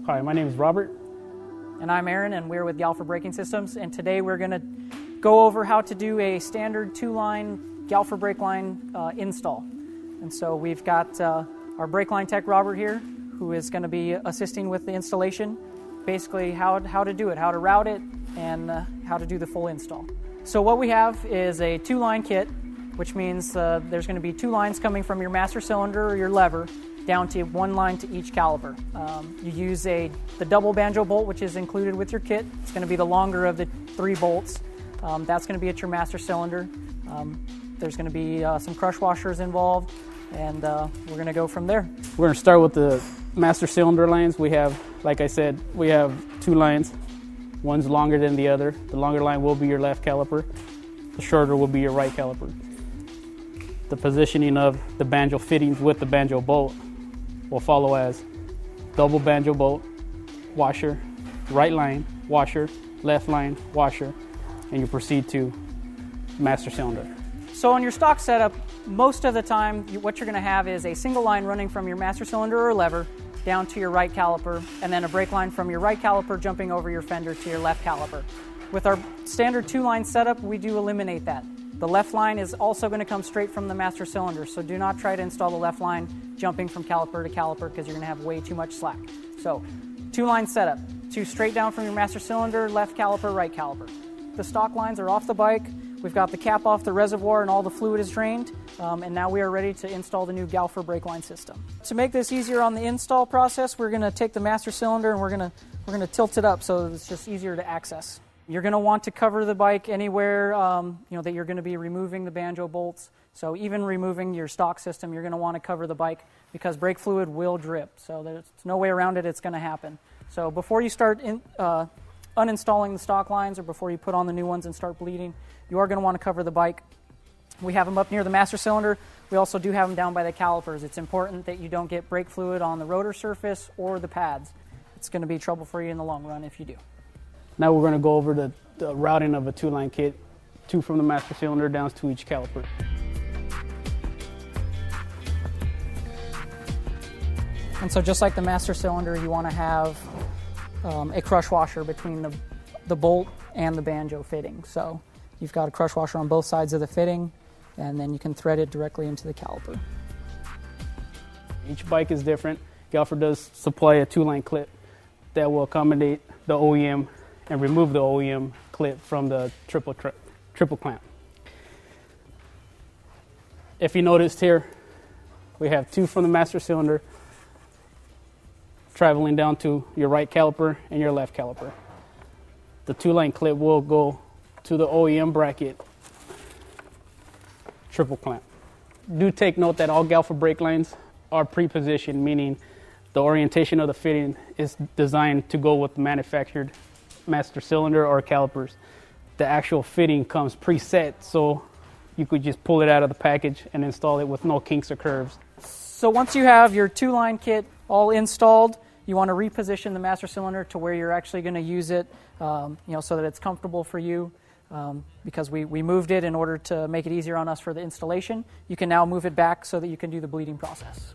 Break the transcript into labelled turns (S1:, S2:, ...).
S1: Hi, my name is Robert.
S2: And I'm Aaron, and we're with Galfer Braking Systems. And today we're going to go over how to do a standard 2-line Galfer brake line install. And so we've got our brake line tech, Robert, here, who is going to be assisting with the installation, basically how to do it, how to route it, and how to do the full install. So what we have is a 2-line kit, which means there's going to be 2 lines coming from your master cylinder or your lever down to 1 line to each caliper. You use the double banjo bolt, which is included with your kit. It's going to be the longer of the 3 bolts. That's going to be at your master cylinder. There's going to be some crush washers involved, and we're going to go from there.
S1: We're going to start with the master cylinder lines. We have, like I said, we have 2 lines. One's longer than the other. The longer line will be your left caliper. The shorter will be your right caliper. The positioning of the banjo fittings with the banjo bolt will follow as double banjo bolt, washer, right line, washer, left line, washer, and you proceed to master cylinder.
S2: So on your stock setup, most of the time what you're going to have is a single line running from your master cylinder or lever down to your right caliper, and then a brake line from your right caliper jumping over your fender to your left caliper. With our standard 2-line setup, we do eliminate that. The left line is also going to come straight from the master cylinder, so do not try to install the left line jumping from caliper to caliper because you're going to have way too much slack. So 2-line setup, 2 straight down from your master cylinder, left caliper, right caliper. The stock lines are off the bike. We've got the cap off the reservoir and all the fluid is drained, and now we are ready to install the new Galfer brake line system. To make this easier on the install process, we're going to take the master cylinder and we're going to tilt it up so it's just easier to access. You're going to want to cover the bike anywhere that you're going to be removing the banjo bolts. So even removing your stock system, you're going to want to cover the bike because brake fluid will drip. So there's no way around it. It's going to happen. So before you start uninstalling the stock lines or before you put on the new ones and start bleeding, you are going to want to cover the bike. We have them up near the master cylinder. We also do have them down by the calipers. It's important that you don't get brake fluid on the rotor surface or the pads. It's going to be trouble for you in the long run if you do.
S1: Now we're going to go over the routing of a 2-line kit, 2 from the master cylinder down to each caliper.
S2: And so just like the master cylinder, you want to have a crush washer between the bolt and the banjo fitting. So you've got a crush washer on both sides of the fitting, and then you can thread it directly into the caliper.
S1: Each bike is different. Galfer does supply a 2-line clip that will accommodate the OEM and remove the OEM clip from the triple clamp. If you noticed here, we have 2 from the master cylinder traveling down to your right caliper and your left caliper. The 2-line clip will go to the OEM bracket triple clamp. Do take note that all Galfer brake lines are pre-positioned, meaning the orientation of the fitting is designed to go with the manufactured master cylinder or calipers. The actual fitting comes preset, so you could just pull it out of the package and install it with no kinks or curves.
S2: So once you have your 2-line kit all installed, you want to reposition the master cylinder to where you're actually going to use it, so that it's comfortable for you. Because we moved it in order to make it easier on us for the installation. You can now move it back so that you can do the bleeding process.